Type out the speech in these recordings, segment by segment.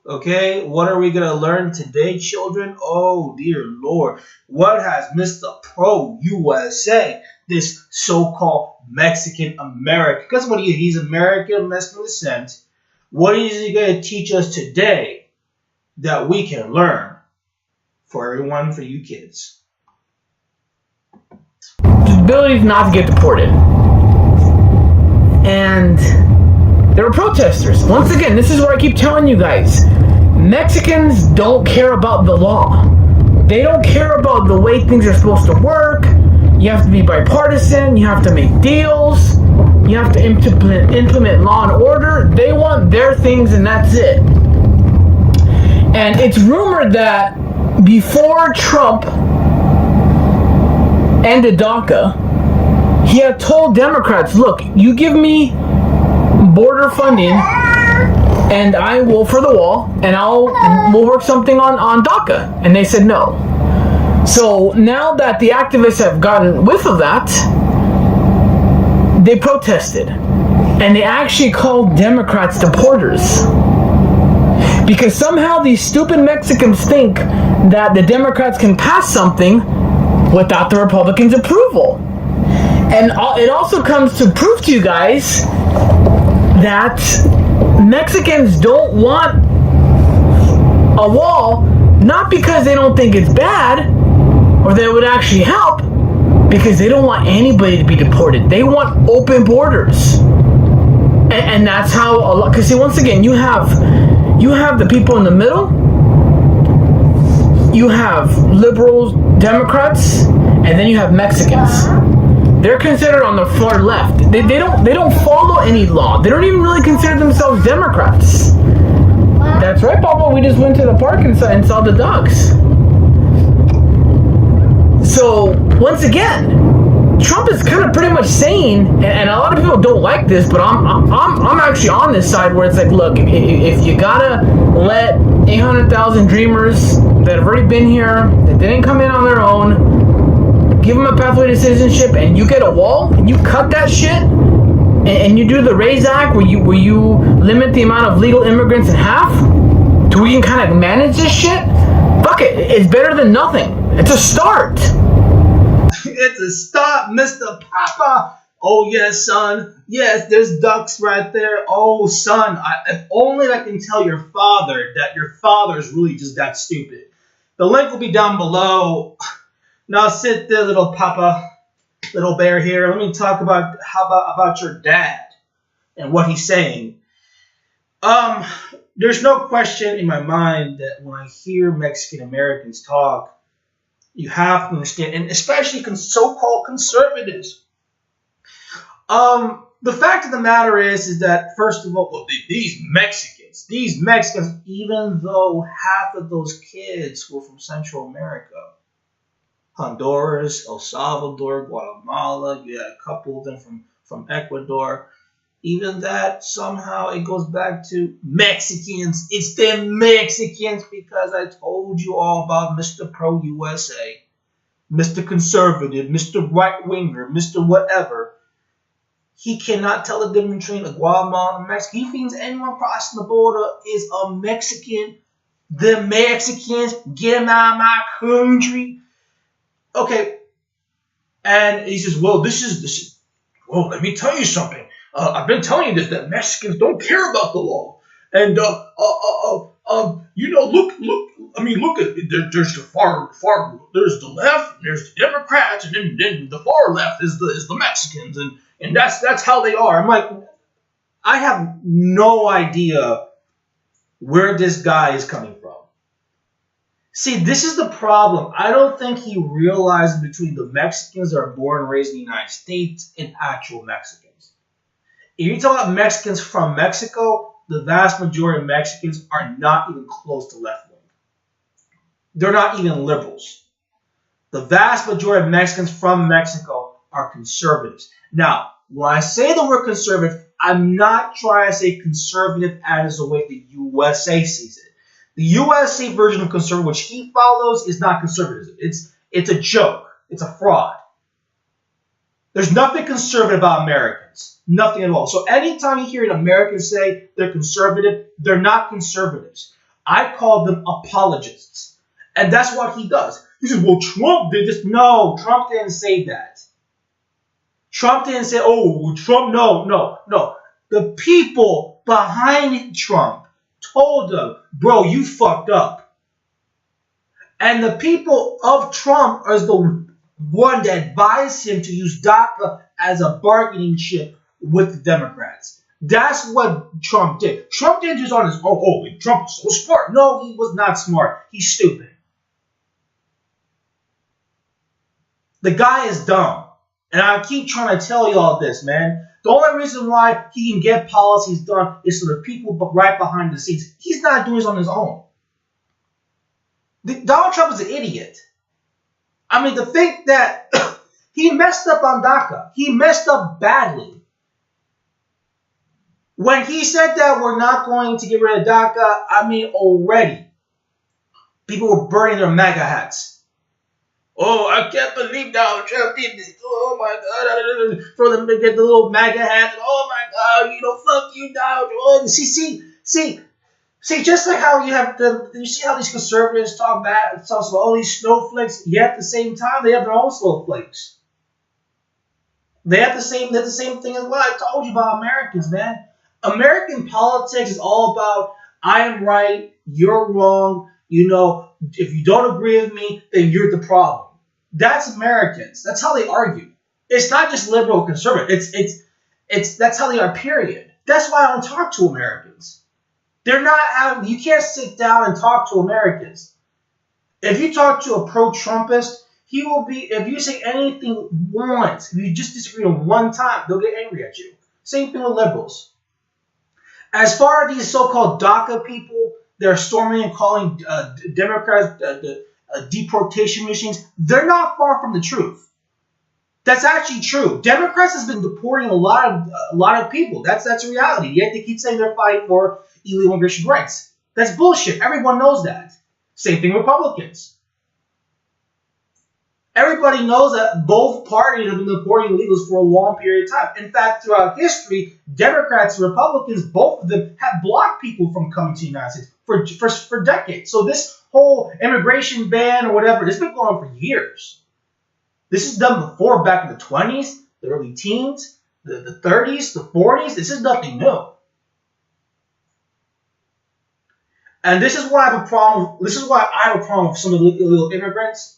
Okay, what are we going to learn today, children? Oh, dear Lord. What has Mr. Pro USA, this so-called Mexican American, because when he's American, Mexican descent, what is he going to teach us today that we can learn for everyone, for you kids? The ability not to get deported. And there were protesters. Once again, this is where I keep telling you guys, Mexicans don't care about the law. They don't care about the way things are supposed to work. You have to be bipartisan. You have to make deals. You have to implement law and order. They want their things and that's it. And it's rumored that before Trump ended DACA, he had told Democrats, look, you give me border funding and I will for the wall and we'll work something on DACA. And they said no. So now that the activists have gotten whiff of that, they protested. And they actually called Democrats deporters. Because somehow these stupid Mexicans think that the Democrats can pass something without the Republicans' approval. And it also comes to prove to you guys that Mexicans don't want a wall, not because they don't think it's bad or that it would actually help, because they don't want anybody to be deported. They want open borders. And that's how, because see, once again, you have the people in the middle, you have liberals, Democrats, and then you have Mexicans. They're considered on the far left. They don't follow any law. They don't even really consider themselves Democrats. That's right, Papa. We just went to the park and saw the dogs. So once again, Trump is kind of pretty much saying, and a lot of people don't like this, but I'm actually on this side where it's like, look, if you gotta let 800,000 dreamers that have already been here, that didn't come in on their own, give them a pathway to citizenship, and you get a wall, and you cut that shit, and you do the RAISE Act where you limit the amount of legal immigrants in half, to where you can kind of manage this shit, fuck it, it's better than nothing. It's a start. It's a start, Mr. Papa. Oh, yes, son. Yes, there's ducks right there. Oh, son, if only I can tell your father that your father is really just that stupid. The link will be down below. Now sit there, little Papa, little bear here. Let me talk about about your dad and what he's saying. There's no question in my mind that when I hear Mexican Americans talk, you have to understand, and especially so-called conservatives. The fact of the matter is that first of all, these Mexicans, even though half of those kids were from Central America, Honduras, El Salvador, Guatemala, you had a couple of them from Ecuador. Even that, somehow it goes back to Mexicans. It's the Mexicans, because I told you all about Mr. Pro USA, Mr. Conservative, Mr. Right-Winger, Mr. Whatever. He cannot tell the difference between a Guatemalan and Mexican. He thinks anyone crossing the border is a Mexican. The Mexicans, get them out of my country. Okay, and he says, well, this is. Well, let me tell you something. I've been telling you this, that Mexicans don't care about the law. And, look at, there's the far, there's the left, there's the Democrats, and then the far left is the Mexicans, and that's how they are. I'm like, I have no idea where this guy is coming from. See, this is the problem. I don't think he realizes between the Mexicans that are born and raised in the United States and actual Mexicans. If you talk about Mexicans from Mexico, the vast majority of Mexicans are not even close to left wing. They're not even liberals. The vast majority of Mexicans from Mexico are conservatives. Now, when I say the word conservative, I'm not trying to say conservative as the way the USA sees it. The USA version of conservative, which he follows, is not conservatism. It's a joke. It's a fraud. There's nothing conservative about Americans. Nothing at all. So anytime you hear an American say they're conservative, they're not conservatives. I call them apologists. And that's what he does. He says, well, Trump did this. No, Trump didn't say that. Trump didn't say, oh, Trump, no. The people behind Trump told him, bro, you fucked up. And the people of Trump are the one that advised him to use DACA as a bargaining chip with the Democrats. That's what Trump did. Trump didn't just on his own, oh, Trump is so smart. No, he was not smart. He's stupid. The guy is dumb. And I keep trying to tell y'all this, man. The only reason why he can get policies done is so the people right behind the scenes. He's not doing this on his own. Donald Trump is an idiot. I mean, to think that he messed up on DACA. He messed up badly. When he said that we're not going to get rid of DACA, I mean, already, people were burning their MAGA hats. Oh, I can't believe Donald Trump did this. Oh, my God. For them to get the little MAGA hats. Oh, my God. Fuck you, Donald Trump. See, just like how you have you see how these conservatives talk about all these snowflakes, yet at the same time, they have their own snowflakes. They're the same thing as what I told you about Americans, man. American politics is all about, I am right, you're wrong. If you don't agree with me, then you're the problem. That's Americans. That's how they argue. It's not just liberal or conservative. That's how they are, period. That's why I don't talk to Americans. You can't sit down and talk to Americans. If you talk to a pro-Trumpist, he will be, if you say anything once, if you just disagree on one time, they'll get angry at you. Same thing with liberals. As far as these so-called DACA people, they're storming and calling Democrats deportation machines. They're not far from the truth. That's actually true. Democrats has been deporting a lot of people. That's a reality. Yet they keep saying they're fighting for illegal immigration rights. That's bullshit. Everyone knows that. Same thing with Republicans. Everybody knows that both parties have been deporting illegals for a long period of time. In fact, throughout history, Democrats and Republicans, both of them, have blocked people from coming to the United States for decades. So this whole immigration ban or whatever, it's been going on for years. This is done before, back in the 20s, the early teens, the 30s, the 40s. This is nothing new. And this is why I have a problem. This is why I have a problem with some of the illegal immigrants.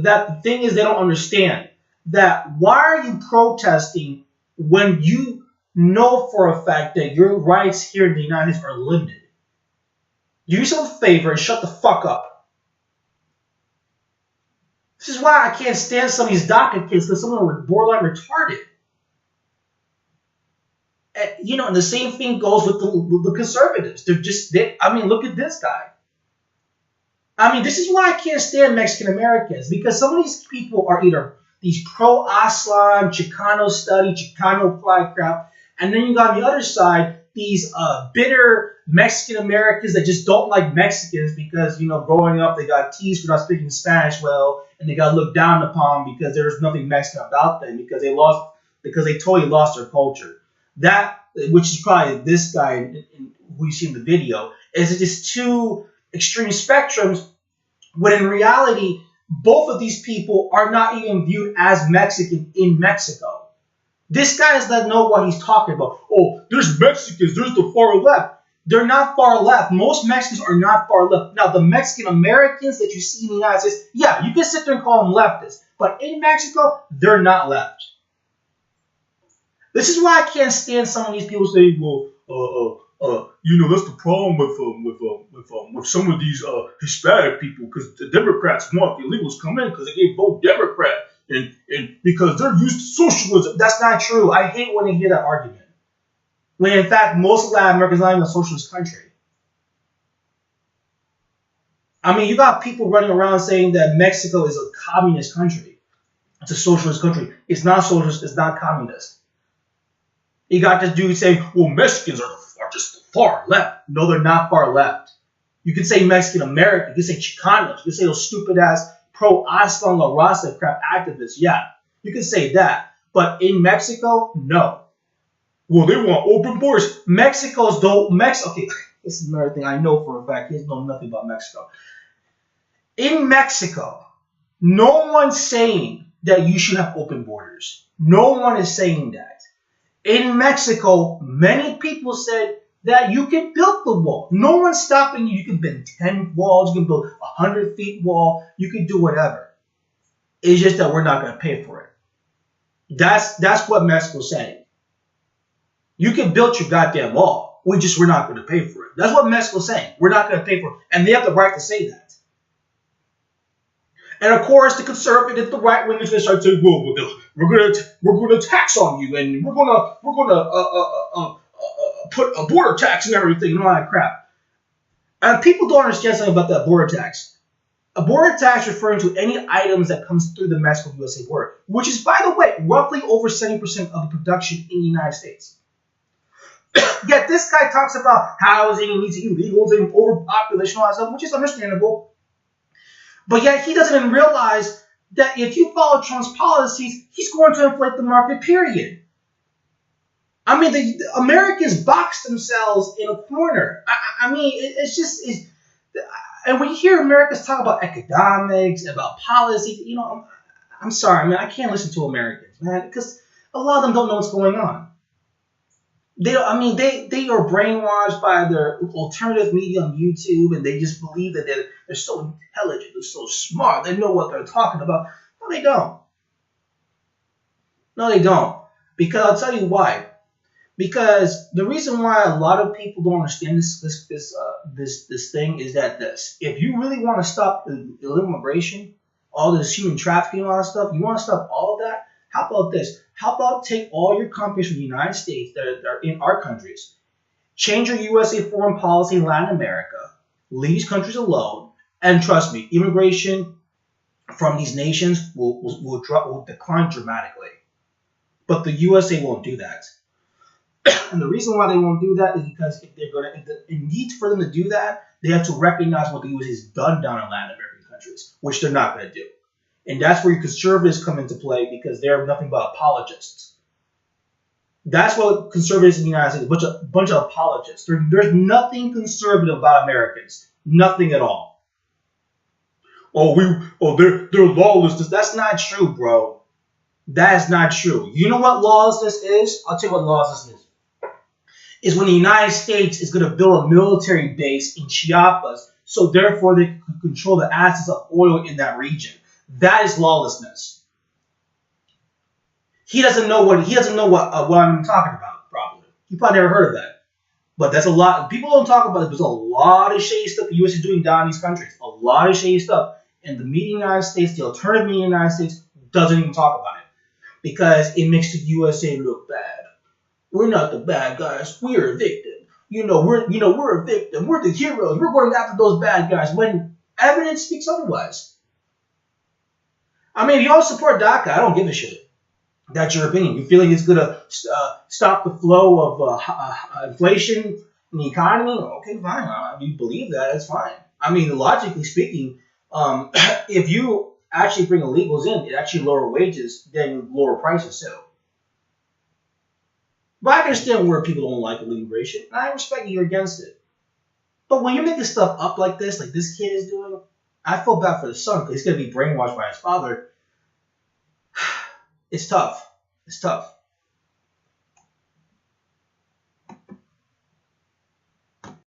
That the thing is, they don't understand that why are you protesting when you know for a fact that your rights here in the United States are limited? Do yourself a favor and shut the fuck up. This is why I can't stand some of these DACA kids, because some of them are borderline retarded. And the same thing goes with the conservatives. Look at this guy. This is why I can't stand Mexican Americans, because some of these people are either these pro-Aslan, Chicano study, Chicano fly crap, and then you got on the other side these bitter Mexican Americans that just don't like Mexicans because, growing up they got teased for not speaking Spanish well, and they got looked down upon because there's nothing Mexican about them because they totally lost their culture. That, which is probably this guy who you see in the video, is just two extreme spectrums, when in reality, both of these people are not even viewed as Mexican in Mexico. This guy doesn't know what he's talking about. Oh, there's Mexicans, there's the far left. They're not far left. Most Mexicans are not far left. Now, the Mexican Americans that you see in the United States, yeah, you can sit there and call them leftists. But in Mexico, they're not left. This is why I can't stand some of these people saying, that's the problem with some of these Hispanic people, because the Democrats want the illegals come in because they vote Democrat and because they're used to socialism. That's not true. I hate when I hear that argument. When in fact most of Latin America is not even a socialist country. You got people running around saying that Mexico is a communist country. It's a socialist country. It's not socialist. It's not communist. You got this dude saying, well, Mexicans are just the far left. No, they're not far left. You can say Mexican American. You can say Chicanos. You can say those stupid-ass pro-Aslan La Raza crap activists. Yeah, you can say that. But in Mexico, no. Well, they want open borders. Okay, This is another thing I know for a fact. He doesn't know nothing about Mexico. In Mexico, no one's saying that you should have open borders. No one is saying that. In Mexico, many people said that you can build the wall. No one's stopping you. You can build 10 walls. You can build 100 feet wall. You can do whatever. It's just that we're not going to pay for it. That's what Mexico's saying. You can build your goddamn wall. We're not going to pay for it. That's what Mexico's saying. We're not going to pay for it. And they have the right to say that. And of course, the conservatives, the right wingers, they start saying, "Well, we're gonna tax on you, and we're gonna put a border tax and everything, and all that crap." And people don't understand something about that border tax. A border tax referring to any items that comes through the Mexico-USA border, which is, by the way, roughly over 70% of the production in the United States. Yet this guy talks about housing and these illegals and overpopulation and all that stuff, which is understandable. But yet he doesn't even realize that if you follow Trump's policies, he's going to inflate the market, period. I mean, the Americans box themselves in a corner. I mean, it's just... and when you hear Americans talk about economics, about policy, I'm sorry, man, I can't listen to Americans, man, because a lot of them don't know what's going on. They are brainwashed by their alternative media on YouTube, and they just believe that they're so intelligent, they're so smart, they know what they're talking about. No, they don't. No, they don't. Because I'll tell you why. Because the reason why a lot of people don't understand this thing is that if you really want to stop illegal immigration, all this human trafficking, all that stuff, you want to stop all of that. How about this? How about take all your companies from the United States that are in our countries, change your USA foreign policy in Latin America, leave these countries alone, and trust me, immigration from these nations will decline dramatically. But the USA won't do that. And the reason why they won't do that is because if it needs for them to do that, they have to recognize what the USA has done down in Latin American countries, which they're not going to do. And that's where your conservatives come into play because they're nothing but apologists. That's what conservatives in the United States are, a bunch of apologists. There's nothing conservative about Americans. Nothing at all. They're lawless. That's not true, bro. That is not true. You know what lawlessness is? I'll tell you what lawlessness is when the United States is going to build a military base in Chiapas, so therefore they can control the access of oil in that region. That is lawlessness. He doesn't know what I'm talking about. Probably he probably never heard of that. But that's a lot. People don't talk about it. There's a lot of shady stuff the U.S. is doing down in these countries. A lot of shady stuff, and the media in the United States, the alternative media in the United States, doesn't even talk about it because it makes the USA look bad. We're not the bad guys. We're a victim. We're a victim. We're the heroes. We're going after those bad guys when evidence speaks otherwise. I mean, if you all support DACA, I don't give a shit. That's your opinion. You feeling it's going to stop the flow of inflation in the economy? Okay, fine. If you believe that, it's fine. I mean, logically speaking, if you actually bring illegals in, it actually lower wages, then lower prices too. But I understand where people don't like illegal immigration, and I respect you're against it. But when you're making stuff up like this kid is doing, I feel bad for the son because he's going to be brainwashed by his father. It's tough. It's tough.